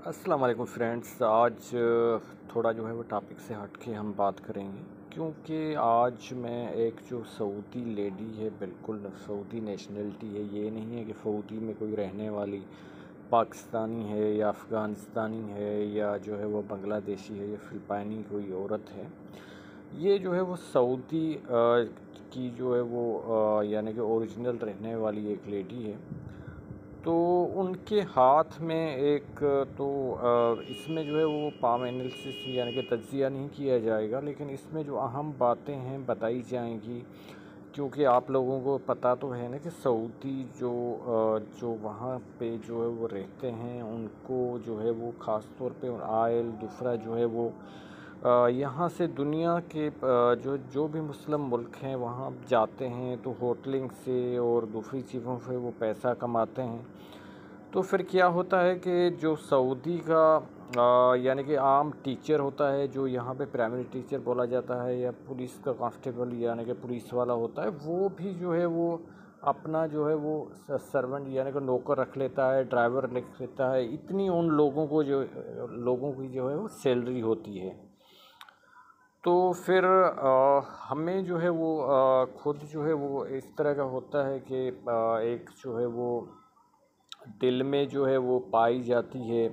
अस्सलाम वालेकुम फ्रेंड्स। आज थोड़ा जो है वो टॉपिक से हट के हम बात करेंगे, क्योंकि आज मैं एक जो सऊदी लेडी है, बिल्कुल सऊदी नेशनलिटी है, ये नहीं है कि सऊदी में कोई रहने वाली पाकिस्तानी है या अफ़गानिस्तानी है या जो है वो बांग्लादेशी है या फ़िलिपाइनी कोई औरत है। ये जो है वो सऊदी की जो है वो यानी कि ओरिजिनल रहने वाली एक लेडी है। तो उनके हाथ में एक तो इसमें जो है वो पाम एनालिसिस यानी कि तज्ज़िया नहीं किया जाएगा, लेकिन इसमें जो अहम बातें हैं बताई जाएंगी, क्योंकि आप लोगों को पता तो है ना कि सऊदी जो वहाँ पे जो है वो रहते हैं, उनको जो है वो ख़ास तौर पे आयल दूसरा जो है वो यहाँ से दुनिया के जो जो भी मुस्लिम मुल्क हैं वहाँ जाते हैं तो होटलिंग से और दूसरी चीज़ों से वो पैसा कमाते हैं। तो फिर क्या होता है कि जो सऊदी का यानी कि आम टीचर होता है, जो यहाँ पे प्राइमरी टीचर बोला जाता है, या पुलिस का कांस्टेबल यानी कि पुलिस वाला होता है, वो भी जो है वो अपना जो है वो सर्वेंट यानी कि नौकर रख लेता है, ड्राइवर रख लेता है। इतनी उन लोगों की जो है वो सैलरी होती है। तो फिर हमें जो है वो खुद जो है वो इस तरह का होता है कि एक जो है वो दिल में जो है वो पाई जाती है,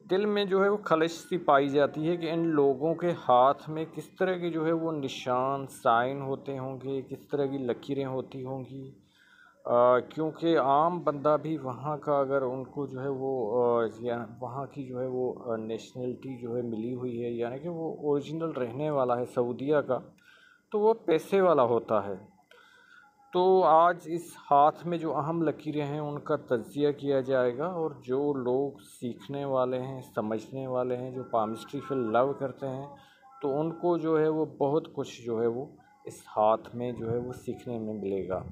दिल में जो है वो खलिश सी पाई जाती है कि इन लोगों के हाथ में किस तरह के जो है वो निशान साइन होते होंगे, किस तरह की लकीरें होती होंगी। क्योंकि आम बंदा भी वहाँ का अगर उनको जो है वो या वहाँ की जो है वो नेशनलिटी जो है मिली हुई है, यानी कि वो ओरिजिनल रहने वाला है सऊदीया का, तो वो पैसे वाला होता है। तो आज इस हाथ में जो अहम लकीरें हैं उनका तज्ज़िया किया जाएगा, और जो लोग सीखने वाले हैं, समझने वाले हैं, जो पामिस्ट्री से लव करते हैं, तो उनको जो है वो बहुत कुछ जो है वो इस हाथ में जो है वो सीखने में मिलेगा।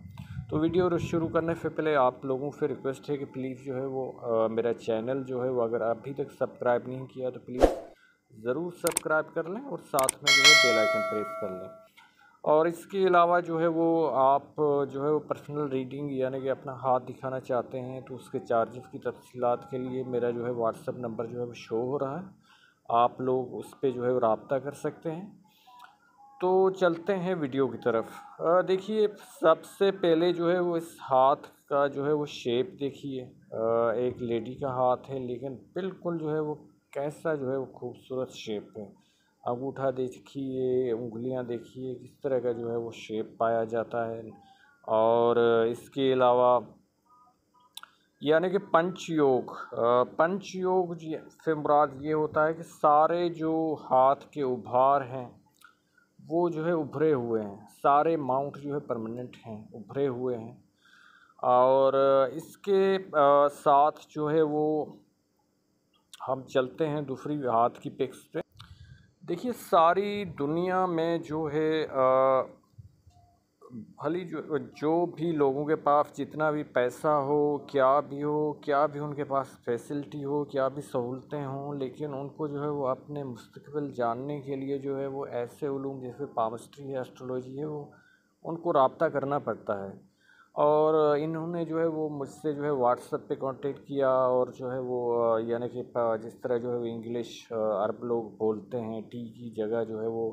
तो वीडियो शुरू करने से पहले आप लोगों से रिक्वेस्ट है कि प्लीज़ जो है वो मेरा चैनल जो है वो अगर अभी तक सब्सक्राइब नहीं किया तो प्लीज़ ज़रूर सब्सक्राइब कर लें, और साथ में जो है बेल आइकन प्रेस कर लें। और इसके अलावा जो है वो आप जो है वो पर्सनल रीडिंग यानी कि अपना हाथ दिखाना चाहते हैं, तो उसके चार्जेस की तफसीलात के लिए मेरा जो है व्हाट्सअप नंबर जो है वो शो हो रहा है, आप लोग उस पर जो है वो रब्ता कर सकते हैं। तो चलते हैं वीडियो की तरफ। देखिए, सबसे पहले जो है वो इस हाथ का जो है वो शेप देखिए। एक लेडी का हाथ है, लेकिन बिल्कुल जो है वो कैसा जो है वो खूबसूरत शेप है। अंगूठा देखिए, उंगलियां देखिए, किस तरह का जो है वो शेप पाया जाता है। और इसके अलावा यानी कि पंच योग से मुराद ये होता है कि सारे जो हाथ के उभार हैं वो जो है उभरे हुए हैं, सारे माउंट जो है परमानेंट हैं, उभरे हुए हैं। और इसके साथ जो है वो हम चलते हैं दूसरी हाथ की पिक्स पे। देखिए, सारी दुनिया में जो है भली जो भी लोगों के पास जितना भी पैसा हो, क्या भी उनके पास फैसिलिटी हो, क्या भी सहूलतें हों, लेकिन उनको जो है वो अपने मुस्तकबिल जानने के लिए जो है वो ऐसे उलूम जैसे पामिस्ट्री है, एस्ट्रोलॉजी है, वो उनको रब्ता करना पड़ता है। और इन्होंने जो है वो मुझसे जो है व्हाट्सएप पे कांटेक्ट किया, और जो है वो यानी कि जिस तरह जो है वो इंग्लिश अरब लोग बोलते हैं, टी की जगह जो है वो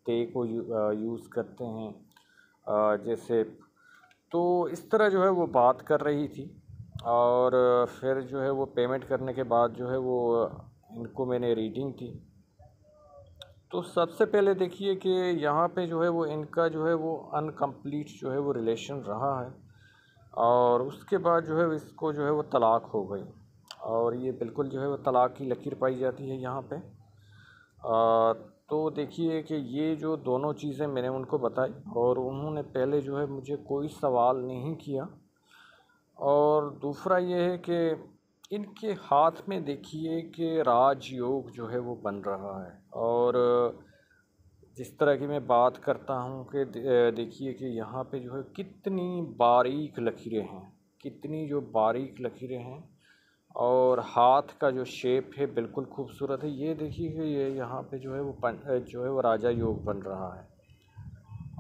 ते को यूज़ करते हैं, जैसे। तो इस तरह जो है वो बात कर रही थी, और फिर जो है वो पेमेंट करने के बाद जो है वो इनको मैंने रीडिंग की। तो सबसे पहले देखिए कि यहाँ पे जो है वो इनका जो है वो अनकम्प्लीट जो है वो रिलेशन रहा है, और उसके बाद जो है इसको जो है वो तलाक हो गई, और ये बिल्कुल जो है वो तलाक की लकीर पाई जाती है यहाँ पे। तो देखिए कि ये जो दोनों चीज़ें मैंने उनको बताई, और उन्होंने पहले जो है मुझे कोई सवाल नहीं किया। और दूसरा ये है कि इनके हाथ में देखिए कि राजयोग जो है वो बन रहा है। और जिस तरह की मैं बात करता हूँ कि देखिए कि यहाँ पे जो है कितनी बारीक लकीरें हैं, कितनी जो बारीक लकीरें हैं, और हाथ का जो शेप है बिल्कुल खूबसूरत है। ये देखिए कि ये यहाँ पे जो है वो जो है वो राजा योग बन रहा है,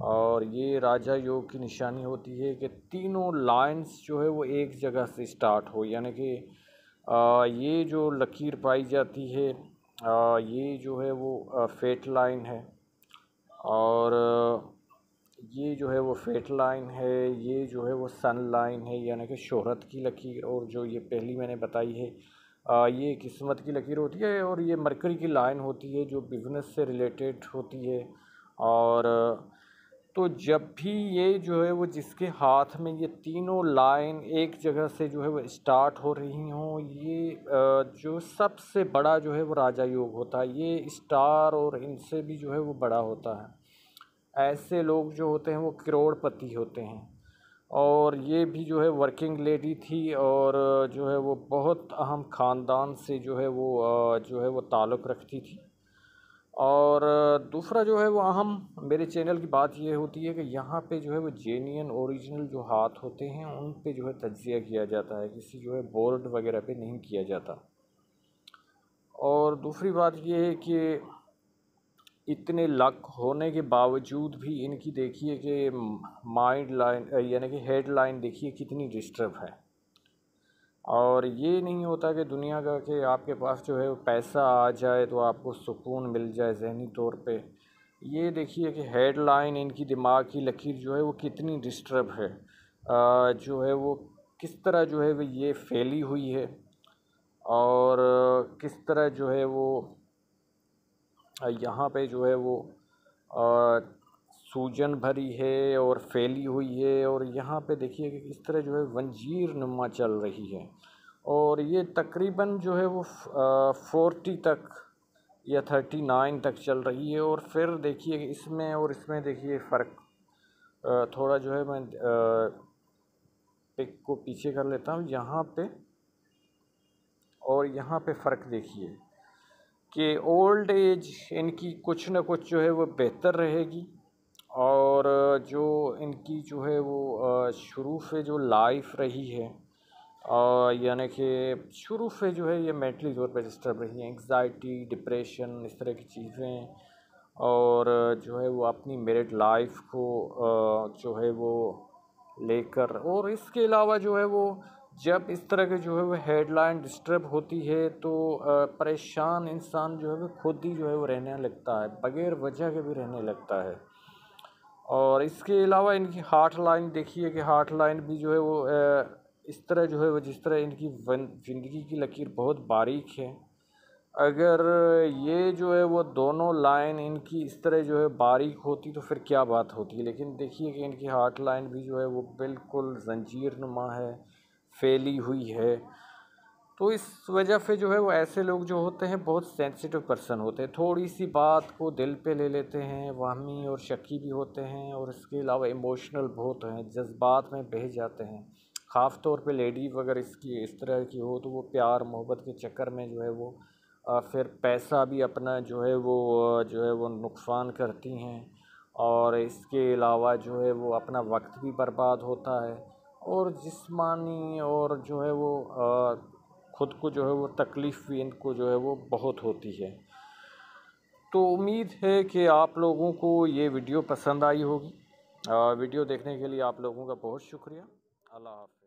और ये राजा योग की निशानी होती है कि तीनों लाइंस जो है वो एक जगह से स्टार्ट हो, यानी कि ये जो लकीर पाई जाती है ये जो है वो फेट लाइन है। और ये जो है वो फेट लाइन है, ये जो है वो सन लाइन है, यानी कि शोहरत की लकीर। और जो ये पहली मैंने बताई है ये किस्मत की लकीर होती है। और ये मरकरी की लाइन होती है जो बिज़नेस से रिलेटेड होती है। और तो जब भी ये जो है वो जिसके हाथ में ये तीनों लाइन एक जगह से जो है वो स्टार्ट हो रही हों, ये जो सबसे बड़ा जो है वो राजा योग होता है। ये स्टार और इनसे भी जो है वो बड़ा होता है। ऐसे लोग जो होते हैं वो करोड़पति होते हैं। और ये भी जो है वर्किंग लेडी थी और जो है वो बहुत अहम ख़ानदान से जो है वो ताल्लुक़ रखती थी। और दूसरा जो है वो अहम मेरे चैनल की बात ये होती है कि यहाँ पे जो है वो जेन्युइन ओरिजिनल जो हाथ होते हैं उन पे जो है तज्ज़िया किया जाता है, किसी जो है बोर्ड वगैरह पे नहीं किया जाता। और दूसरी बात ये है कि इतने लक होने के बावजूद भी इनकी देखिए कि माइंड लाइन यानी कि हेड लाइन देखिए कितनी डिस्टर्ब है। और ये नहीं होता कि दुनिया का कि आपके पास जो है पैसा आ जाए तो आपको सुकून मिल जाए ज़हनी तौर पे। ये देखिए कि हेड लाइन इनकी दिमाग की लकीर जो है वो कितनी डिस्टर्ब है। जो है वो किस तरह जो है वो ये फैली हुई है। और किस तरह जो है वो यहाँ पे जो है वो सूजन भरी है और फैली हुई है। और यहाँ पे देखिए कि किस तरह जो है वंजीर नुमा चल रही है। और ये तकरीबन जो है वो 40 तक या 39 तक चल रही है। और फिर देखिए कि इसमें और इसमें देखिए फ़र्क थोड़ा जो है मैं पिक को पीछे कर लेता हूँ यहाँ पे। और यहाँ पे फ़र्क देखिए कि ओल्ड एज इनकी कुछ न कुछ जो है वो बेहतर रहेगी। और जो इनकी जो है वो शुरू से जो लाइफ रही है यानी कि शुरू से जो है ये मेंटली तौर पर डिस्टर्ब रही है, एंग्जाइटी, डिप्रेशन, इस तरह की चीज़ें। और जो है वो अपनी मैरिड लाइफ को जो है वो लेकर। और इसके अलावा जो है वो जब इस तरह के जो है वो हेडलाइन डिस्टर्ब होती है तो परेशान इंसान जो है वो खुद ही जो है वो रहने लगता है, बगैर वजह के भी रहने लगता है। और इसके अलावा इनकी हार्ट लाइन देखिए कि हार्ट लाइन भी जो है वो इस तरह जो है वो जिस तरह इनकी ज़िंदगी की लकीर बहुत बारीक है। अगर ये जो है वो दोनों लाइन इनकी इस तरह जो है बारीक होती तो फिर क्या बात होती। लेकिन देखिए कि इनकी हार्ट लाइन भी जो है वो बिल्कुल ज़ंजीर नुमा है, फैली हुई है। तो इस वजह से जो है वो ऐसे लोग जो होते हैं बहुत सेंसिटिव पर्सन होते हैं, थोड़ी सी बात को दिल पे ले लेते हैं, वाहमी और शक्की भी होते हैं। और इसके अलावा इमोशनल बहुत हैं, जज्बात में बह जाते हैं। ख़ास तौर पे लेडी अगर इसकी इस तरह की हो तो वो प्यार मोहब्बत के चक्कर में जो है वो फिर पैसा भी अपना जो है वो नुकसान करती हैं। और इसके अलावा जो है वो अपना वक्त भी बर्बाद होता है। और जिस्मानी और जो है वो खुद को जो है वो तकलीफ़ भी इनको जो है वो बहुत होती है। तो उम्मीद है कि आप लोगों को ये वीडियो पसंद आई होगी। वीडियो देखने के लिए आप लोगों का बहुत शुक्रिया। अल्लाह हाफ़िज़।